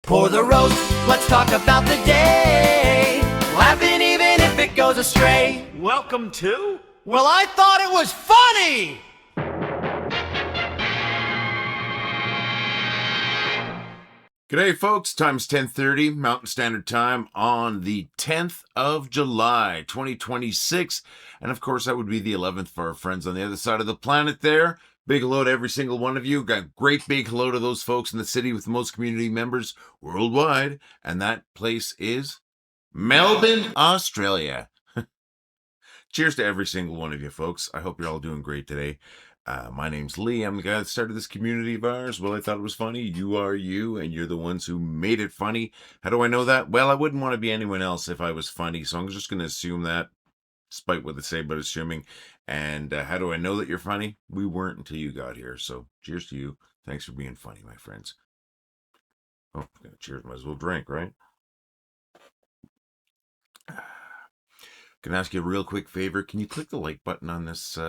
Pour the roast, let's talk about the day. Laughing even if it goes astray. Welcome to? Well, I thought it was funny! G'day folks, time's 10:30 Mountain Standard Time on the 10th of July, 2026. And of course, that would be the 11th for our friends on the other side of the planet there. Big hello to every single one of you. Got a great big hello to those folks in the city with the most community members worldwide. And that place is Melbourne, Australia. Cheers to every single one of you folks. I hope you're all doing great today. My name's Lee. I'm the guy that started this community of ours. Well, I thought it was funny. You are you, and you're the ones who made it funny. How do I know that? Well, I wouldn't want to be anyone else if I was funny, so I'm just going to assume that, despite what they say about assuming. And how do I know that you're funny? We weren't until you got here, so cheers to you. Thanks for being funny, my friends. Oh, cheers. Might as well drink, right? Can I ask you a real quick favor? Can you click the like button on this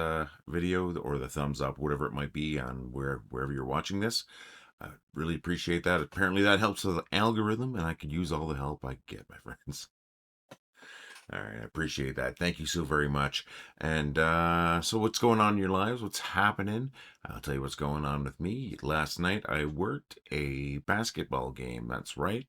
video or the thumbs up, whatever it might be on wherever you're watching this? I really appreciate that. Apparently that helps with the algorithm, and I could use all the help I get, my friends. All right, I appreciate that. Thank you so very much. And so what's going on in your lives? What's happening? I'll tell you what's going on with me. Last night I worked a basketball game. That's right.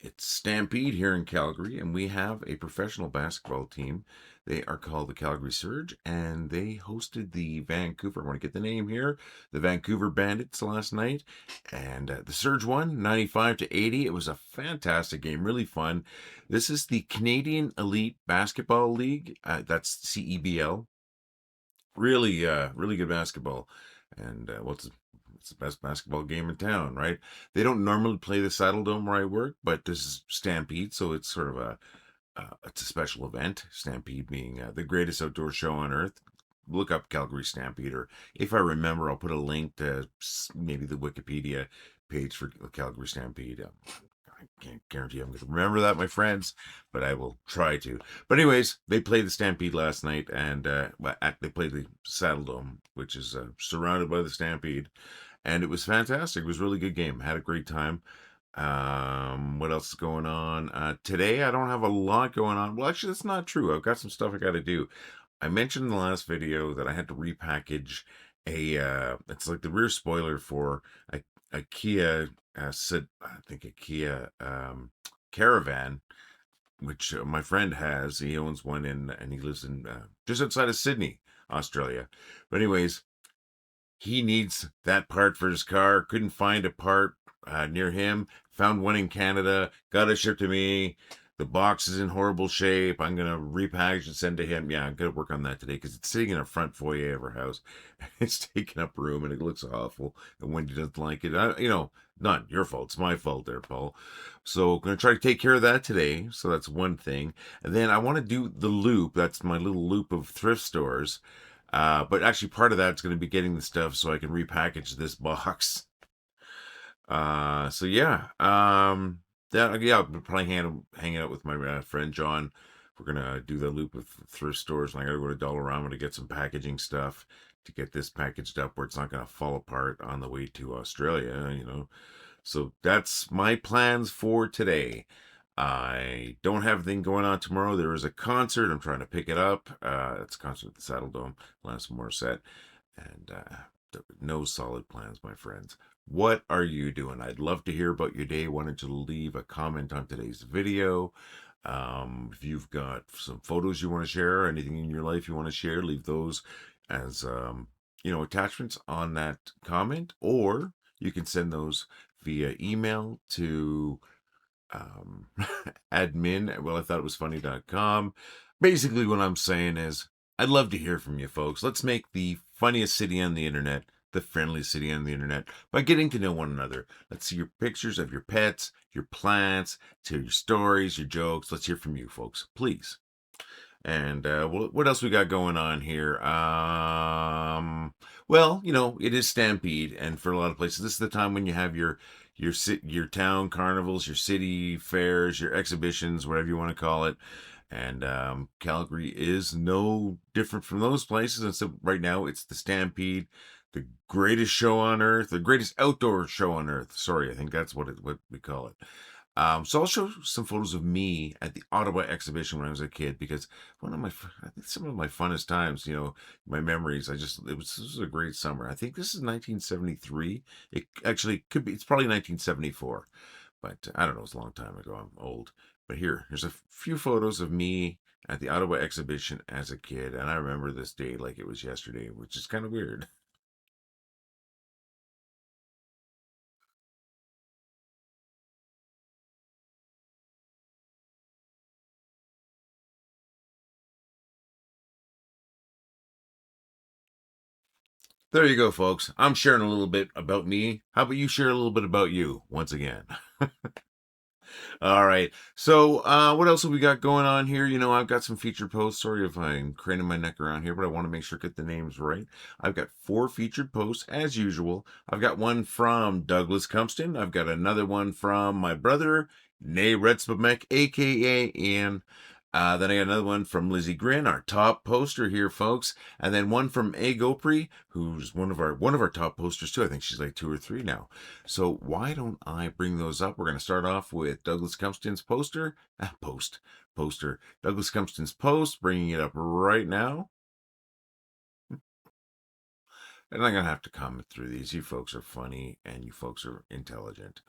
It's Stampede here in Calgary, and we have a professional basketball team. They are called the Calgary Surge, and they hosted the Vancouver, I want to get the name here, the Vancouver Bandits last night, and the Surge won 95-80. It was a fantastic game, really fun. This is the Canadian Elite Basketball League. That's CEBL. Really, really good basketball. And it's the best basketball game in town, right? They don't normally play the Saddledome where I work, but this is Stampede, so it's sort of it's a special event. Stampede being the greatest outdoor show on earth. Look up Calgary Stampede, or if I remember, I'll put a link to maybe the Wikipedia page for Calgary Stampede. I can't guarantee I'm going to remember that, my friends, but I will try to. But anyways, they played the Stampede last night, and they played the Saddledome, which is surrounded by the Stampede. And it was fantastic. It was a really good game. Had a great time. What else is going on? Today, I don't have a lot going on. Well, actually, that's not true. I've got some stuff I got to do. I mentioned in the last video that I had to repackage it's like the rear spoiler for a Kia, I think a Kia caravan, which my friend has. He owns one and he lives in just outside of Sydney, Australia. But anyways, he needs that part for his car. Couldn't find a part near him. Found one in Canada. Got it shipped to me. The box is in horrible shape. I'm going to repackage and send to him. Yeah, I'm going to work on that today because it's sitting in a front foyer of our house. It's taking up room and it looks awful. And Wendy doesn't like it. Not your fault. It's my fault there, Paul. So I'm going to try to take care of that today. So that's one thing. And then I want to do the loop. That's my little loop of thrift stores. But actually part of that's going to be getting the stuff so I can repackage this box. So yeah. I'll probably hang out with my friend John. We're going to do the loop of thrift stores, and I got to go to Dollarama to get some packaging stuff to get this packaged up where it's not going to fall apart on the way to Australia, So that's my plans for today. I don't have anything going on tomorrow. There is a concert. I'm trying to pick it up. It's a concert at the Saddledome, Alanis Morissette. And no solid plans, my friends. What are you doing? I'd love to hear about your day. Why don't you leave a comment on today's video? If you've got some photos you want to share, or anything in your life you want to share, leave those as attachments on that comment, or you can send those via email to admin at wellithoughtitwasfunny.com. Basically what I'm saying is I'd love to hear from you folks. Let's make the funniest city on the internet the friendliest city on the internet by getting to know one another. Let's see your pictures of your pets, your plants, to your stories, your jokes. Let's hear from you folks, please. And what else we got going on here? Well, it is Stampede, and for a lot of places, this is the time when you have your town carnivals, your city fairs, your exhibitions, whatever you want to call it. And Calgary is no different from those places. And so right now it's the Stampede. the greatest show on earth, the greatest outdoor show on earth. Sorry, I think that's what we call it. So I'll show some photos of me at the Ottawa Exhibition when I was a kid, because I think some of my funnest times, my memories. This was a great summer. I think this is 1973. It actually could be. It's probably 1974, but I don't know. It's a long time ago. I'm old. But here's a few photos of me at the Ottawa Exhibition as a kid, and I remember this day like it was yesterday, which is kind of weird. There you go, folks. I'm sharing a little bit about me. How about you share a little bit about you once again? All right. So, what else have we got going on here? I've got some featured posts. Sorry if I'm craning my neck around here, but I want to make sure I get the names right. I've got 4 featured posts as usual. I've got one from Douglas Cumpston. I've got another one from my brother, Nay Redspamek, aka Ian. Then I got another one from Lizzie Grin, our top poster here, folks, and then one from A Gopri, who's one of our top posters too. I think she's like 2 or 3 now. So why don't I bring those up? We're going to start off with Douglas Cumpston's poster. Douglas Cumpston's post, bringing it up right now. And I'm going to have to comment through these. You folks are funny and you folks are intelligent.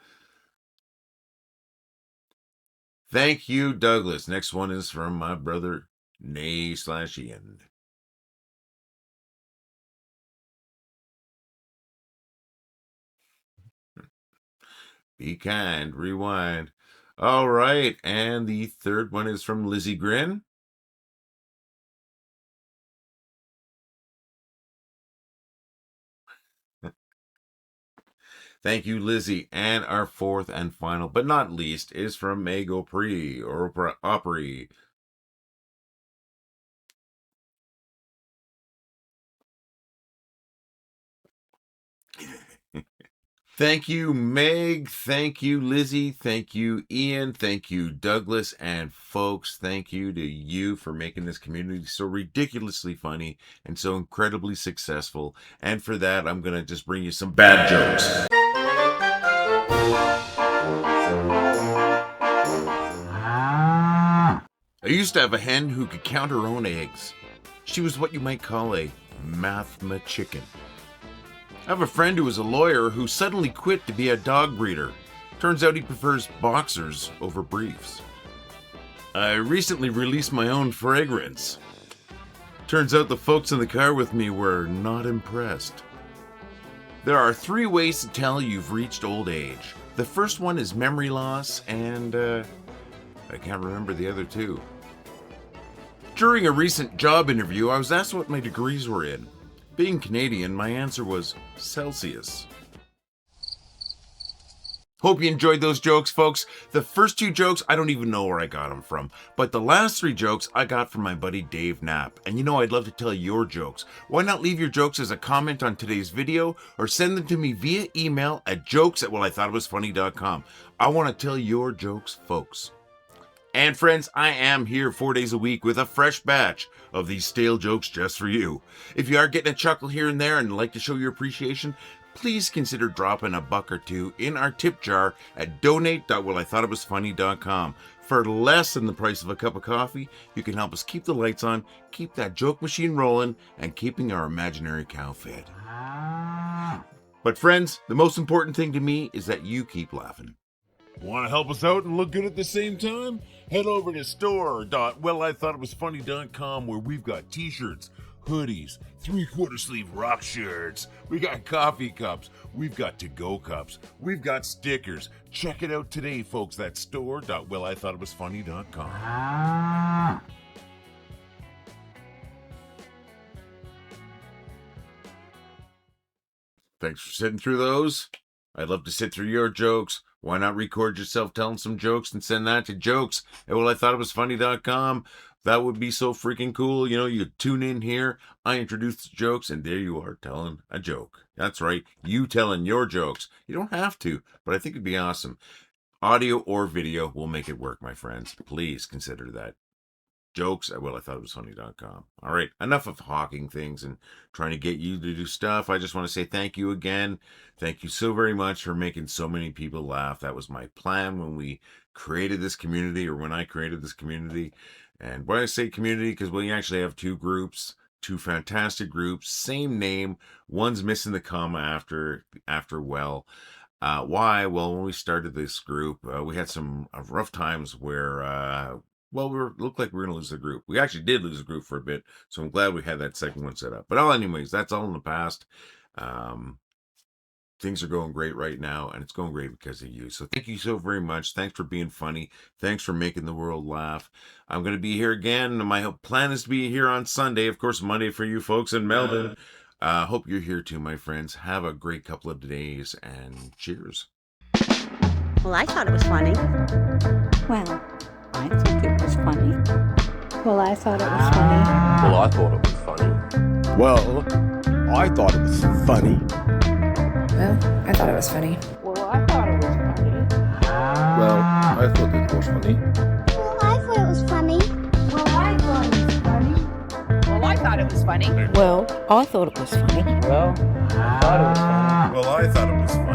Thank you, Douglas. Next one is from my brother, Nay/Ian. Be kind. Rewind. All right. And the third one is from Lizzie Grin. Thank you, Lizzie. And our fourth and final, but not least, is from Mago Pre or Opry. Thank you, Meg. Thank you, Lizzie. Thank you, Ian. Thank you, Douglas. And folks, thank you to you for making this community so ridiculously funny and so incredibly successful. And for that, I'm going to just bring you some bad jokes. I used to have a hen who could count her own eggs. She was what you might call a mathma chicken. I have a friend who is a lawyer who suddenly quit to be a dog breeder. Turns out he prefers boxers over briefs. I recently released my own fragrance. Turns out the folks in the car with me were not impressed. There are 3 ways to tell you've reached old age. The first one is memory loss, and I can't remember the other 2. During a recent job interview, I was asked what my degrees were in. Being Canadian, my answer was Celsius. Hope you enjoyed those jokes, folks. The first 2 jokes, I don't even know where I got them from. But the last 3 jokes, I got from my buddy Dave Knapp. And I'd love to tell your jokes. Why not leave your jokes as a comment on today's video, or send them to me via email at jokes@wellithoughtitwasfunny.com. I want to tell your jokes, folks. And friends, I am here 4 days a week with a fresh batch of these stale jokes just for you. If you are getting a chuckle here and there and like to show your appreciation, please consider dropping a buck or 2 in our tip jar at donate.wellithoughtitwasfunny.com. For less than the price of a cup of coffee, you can help us keep the lights on, keep that joke machine rolling, and keeping our imaginary cow fed. But friends, the most important thing to me is that you keep laughing. Want to help us out and look good at the same time? Head over to store.wellithoughtitwasfunny.com, where we've got t-shirts, hoodies, 3/4 sleeve rock shirts. We got coffee cups. We've got to-go cups. We've got stickers. Check it out today, folks. That's store.wellithoughtitwasfunny.com. Thanks for sitting through those. I'd love to sit through your jokes. Why not record yourself telling some jokes and send that to jokes@wellithoughtitwasfunny.com? That would be so freaking cool. You tune in here, I introduce the jokes, and there you are telling a joke. That's right, you telling your jokes. You don't have to, but I think it'd be awesome. Audio or video will make it work, my friends. Please consider that. jokes@wellithoughtitwasfunny.com. All right, enough of hawking things and trying to get you to do stuff. I just want to say thank you again. Thank you so very much for making so many people laugh. That was my plan when we created this community, or when I created this community. And when I say community, because we actually have two groups, two fantastic groups, same name. One's missing the comma after well. Why? Well, when we started this group, we had some rough times where looked like we were going to lose the group. We actually did lose the group for a bit, so I'm glad we had that second one set up. But anyways, that's all in the past. Things are going great right now, and it's going great because of you. So thank you so very much. Thanks for being funny. Thanks for making the world laugh. I'm going to be here again. My plan is to be here on Sunday, of course, Monday for you folks in Melbourne. Hope you're here too, my friends. Have a great couple of days, and cheers. Well, I thought it was funny. Well, I think it was funny. Well, I thought it was funny. Well, I thought it was funny. Well, I thought it was funny. Well, I thought it was funny. Well, I thought it was funny. Well, I thought it was funny. Well, I thought it was funny. Well, I thought it was funny. Well, I thought it was funny. Well, I thought it was funny. Well, I thought it was funny. Well, I thought it was funny.